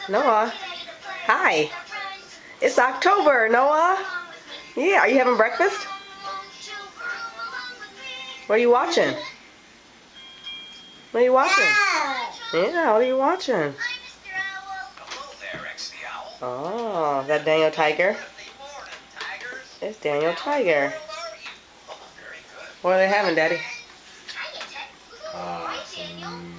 Noah, hi. It's October, Noah. Yeah, are you having breakfast? What are you watching? What are you watching? Yeah, what are you watching? Oh, is that Daniel Tiger? It's Daniel Tiger. What are they having, Daddy? Some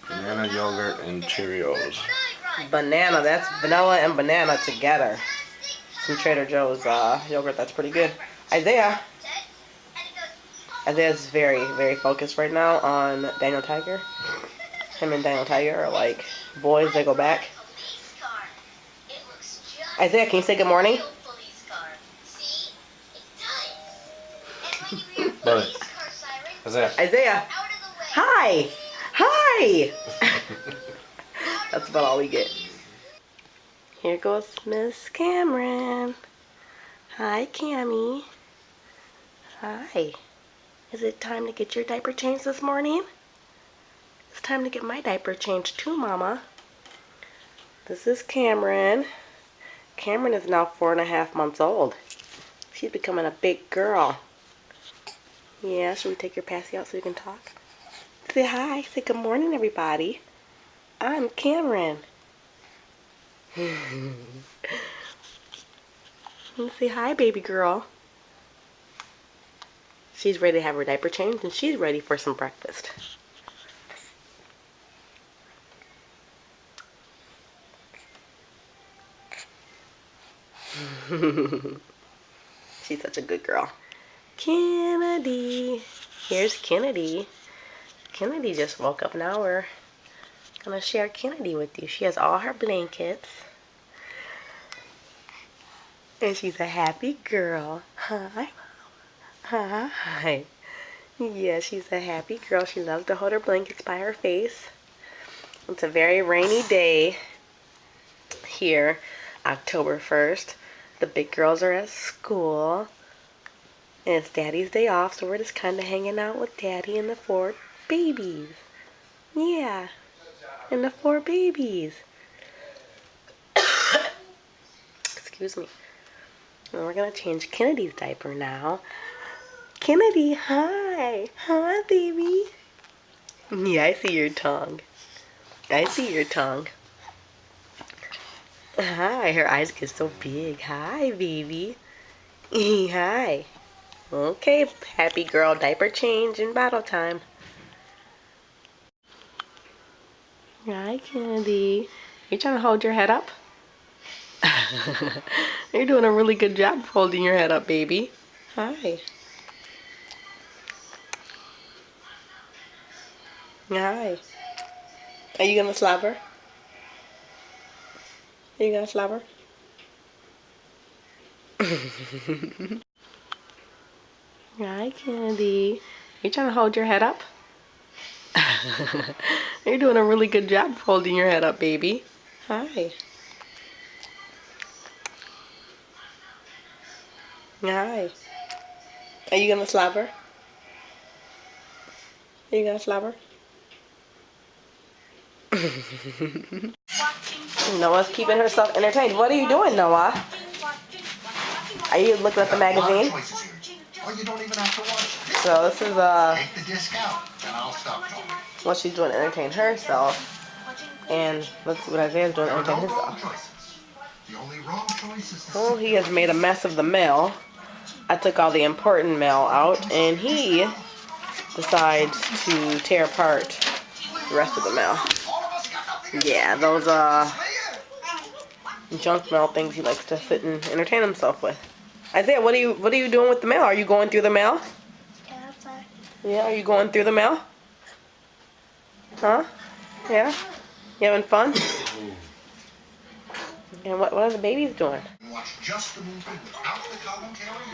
banana yogurt and Cheerios. Banana, that's vanilla and banana together. Some Trader Joe's yogurt, that's pretty good. Isaiah's very, very focused right now on Daniel Tiger. Him and Daniel Tiger are like boys, they go back. Isaiah, can you say good morning? But Isaiah, hi! Hi! That's about all we get. Here goes Miss Cameron. Hi, Cammy. Hi. Is it time to get your diaper changed this morning? It's time to get my diaper changed too, Mama. This is Cameron. Cameron is now 4.5 months old. She's becoming a big girl. Yeah, should we take your passy out so you can talk? Say hi. Say good morning, everybody. I'm Cameron. Say hi, baby girl. She's ready to have her diaper changed, and she's ready for some breakfast. She's such a good girl. Kennedy. Here's Kennedy. Kennedy just woke up. Now we're gonna share Kennedy with you. She has all her blankets. And she's a happy girl. Hi. Hi. Yeah, she's a happy girl. She loves to hold her blankets by her face. It's a very rainy day here, October 1st. The big girls are at school. And it's Daddy's day off, so we're just kind of hanging out with Daddy and the 4 babies. Yeah, and the 4 babies. Excuse me. And we're going to change Kennedy's diaper now. Kennedy, hi. Hi, baby. Yeah, I see your tongue. I see your tongue. Hi, her eyes get so big. Hi, baby. Hi. Okay, happy girl, diaper change and bottle time. Hi, Kennedy. You trying to hold your head up? You're doing a really good job holding your head up, baby. Hi. Hi. Are you gonna slap her? Are you gonna slap her? Hi, Kennedy. You trying to hold your head up? You're doing a really good job holding your head up, baby. Hi. Hi. Are you gonna slap her? Are you gonna slap her? Noah's keeping herself entertained. What are you doing, Noah? Are you looking at the magazine? So this is what she's doing to entertain herself. And let's see what Isaiah's doing to entertain himself. Well, he has made a mess of the mail. I took all the important mail out, and he decides to tear apart the rest of the mail. Yeah, those junk mail things he likes to sit and entertain himself with. Isaiah, what are you doing with the mail? Are you going through the mail? Yeah, are you going through the mail? Huh? Yeah? You having fun? And what are the babies doing?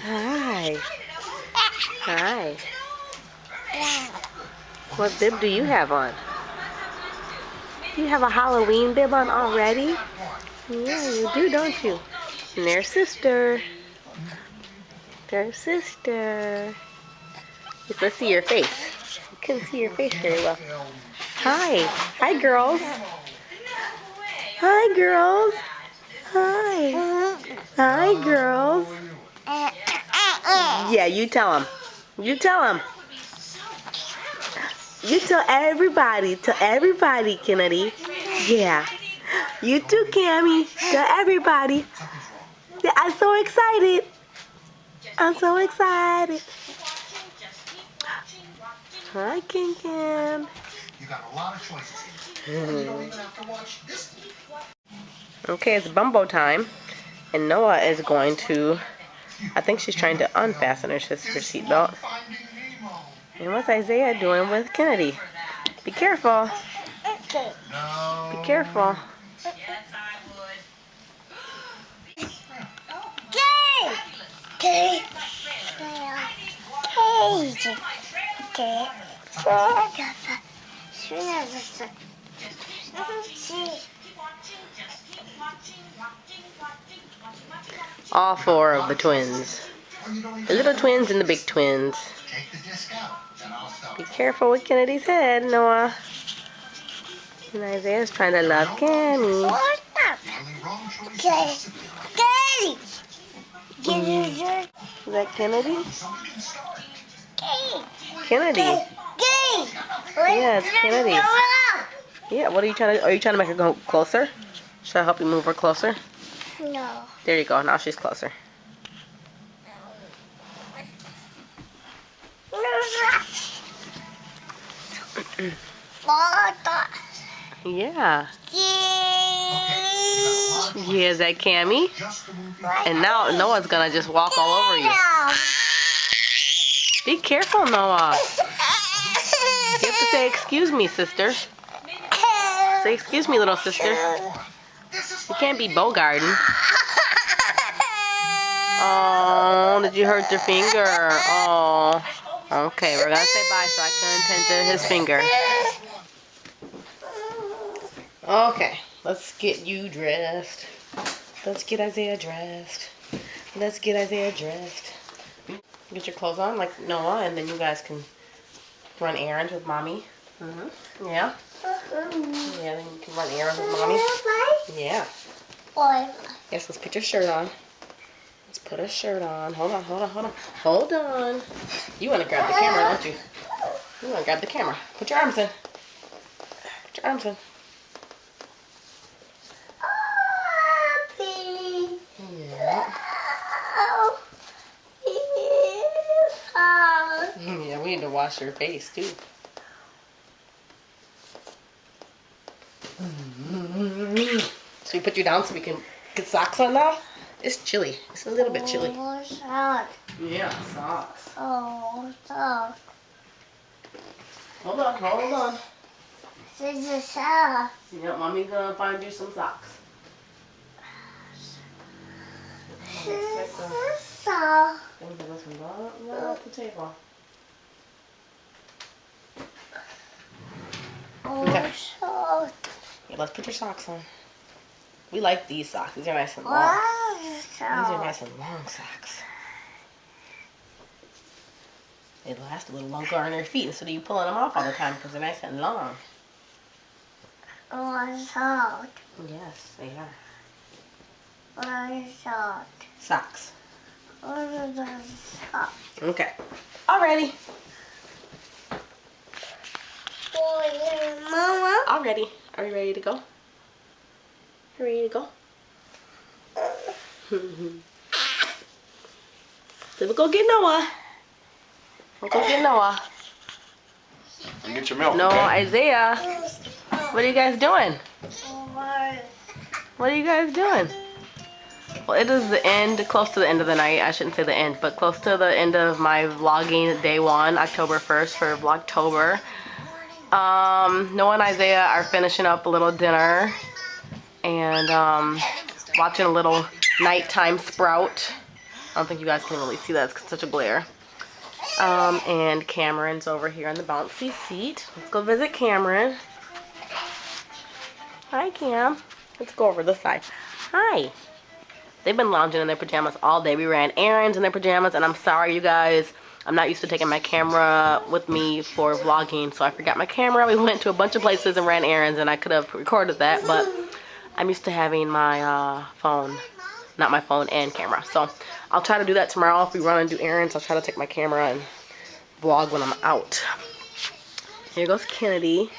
Hi. Hi. What bib do you have on? You have a Halloween bib on already? Yeah, you do, don't you? And there's sister. There's sister. Let's see your face. You couldn't see your face very well. Hi. Hi, girls. Hi, girls. Hi. Hi, girls. Yeah, you tell them. You tell them. You tell everybody. Tell everybody, Kennedy. Yeah. You too, Cammy. Tell everybody. Yeah, I'm so excited. I'm so excited. Hi, Ken Ken. You got a lot of choices here. You don't even have to watch this. Okay, it's Bumbo time. And Noah is going to, I think she's trying to unfasten her seatbelt. And what's Isaiah doing with Kennedy? Be careful. Be careful. All four of the twins. The little twins and the big twins. Be careful with Kennedy's head, Noah. And Isaiah's trying to love Cammy. Is that Kennedy? Kennedy. Yeah, it's Kennedy. Yeah, what are you trying to make her go closer? Should I help you move her closer? No. There you go. Now she's closer. Yeah. Yeah, is that Cammy? And now Noah's gonna just walk all over you. Be careful, Noah. You have to say, excuse me, sister. Say, excuse me, little sister. You can't be Bogarden. Oh, did you hurt your finger? Oh. Okay, we're gonna say bye so I can attend to his finger. Okay, let's get you dressed. Let's get Isaiah dressed. Let's get Isaiah dressed. Get your clothes on like Noah, and then you guys can run errands with mommy. Yeah. Yeah, then you can run errands with mommy. Yeah. Yes, let's put your shirt on. Let's put a shirt on. Hold on, hold on, hold on. Hold on. You want to grab the camera, don't you? You want to grab the camera. Put your arms in. Put your arms in. Yeah. Yeah, we need to wash your face, too. So we put you down so we can get socks on now? It's chilly. It's a little bit chilly. Yeah, socks. Oh, socks. Hold on, hold on. This is socks. Yeah, mommy's gonna find you some socks. Socks. Off the table. Okay. Yeah, let's put your socks on. We like these socks. These are nice and long. These are nice and long socks. They last a little longer on your feet instead of you pulling them off all the time because they're nice and long. Socks. Yes, they are. Socks. Socks. Socks. Okay. Alrighty. Mama. Already. Are you ready to go? You ready to go? So we'll go get Noah. We'll go get Noah. And get your milk. No, okay? Isaiah. What are you guys doing? What are you guys doing? Well, it is the end, close to the end of the night. I shouldn't say the end, but close to the end of my vlogging day 1, October 1st for Vlogtober. Noah and Isaiah are finishing up a little dinner and watching a little nighttime Sprout. I don't think you guys can really see that. It's such a glare. And Cameron's over here on the bouncy seat. Let's go visit Cameron. Hi, Cam. Let's go over this side. Hi. They've been lounging in their pajamas all day. We ran errands in their pajamas, and I'm sorry, you guys. I'm not used to taking my camera with me for vlogging, so I forgot my camera. We went to a bunch of places and ran errands, and I could have recorded that, but I'm used to having my phone, not my phone and camera. So I'll try to do that tomorrow. If we run and do errands, I'll try to take my camera and vlog when I'm out. Here goes Kennedy.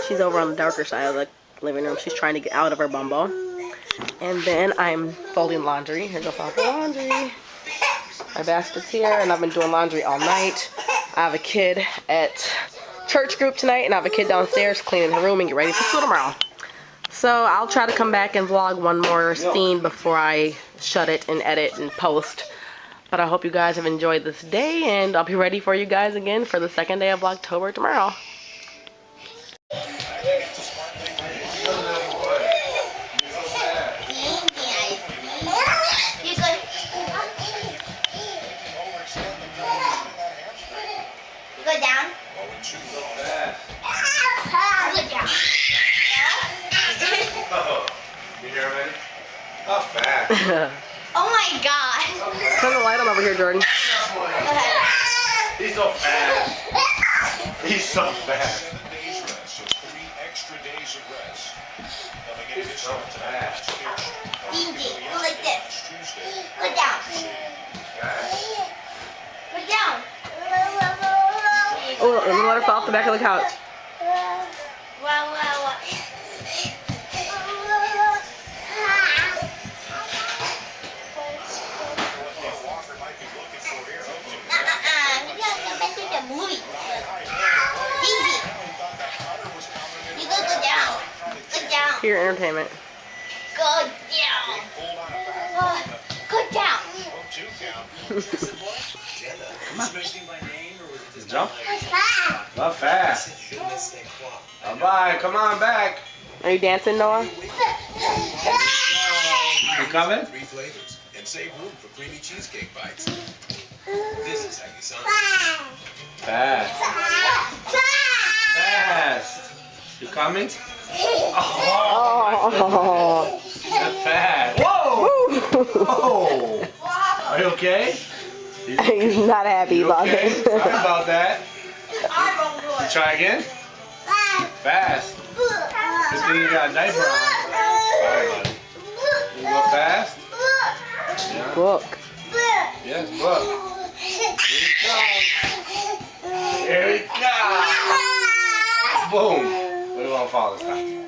She's over on the darker side of the living room. She's trying to get out of her bumble. And then I'm folding laundry. Here goes all the laundry. My basket's here, and I've been doing laundry all night. I have a kid at church group tonight, and I have a kid downstairs cleaning her room and get ready for school tomorrow. So I'll try to come back and vlog one more scene before I shut it and edit and post. But I hope you guys have enjoyed this day, and I'll be ready for you guys again for the second day of Vlogtober tomorrow. Go down. You hear me? Not fast. Oh my god. Turn the light on over here, Jordan. He's so fast. He's so fast. He's so fast. Easy. Go like this. Go down. Go down. Oh, let me let her fall off the back of the couch. Wow. Pure entertainment. Go down. Go down. Jump. Not fast. Bye-bye. Come on back. Are you dancing, Noah? You coming? 3 flavors and save room for creamy cheesecake bites. This is how you sound. Fast. Fast. You coming? Oh. That's fast. Whoa! Whoa! Are you okay? He's not happy You about okay? it. Sorry about that. You try again? Fast. Good thing you got a diaper on. Sorry, buddy. You go fast? Yeah. Book. Yes, look. Here it comes. Here it comes. Boom. We won't fall this time.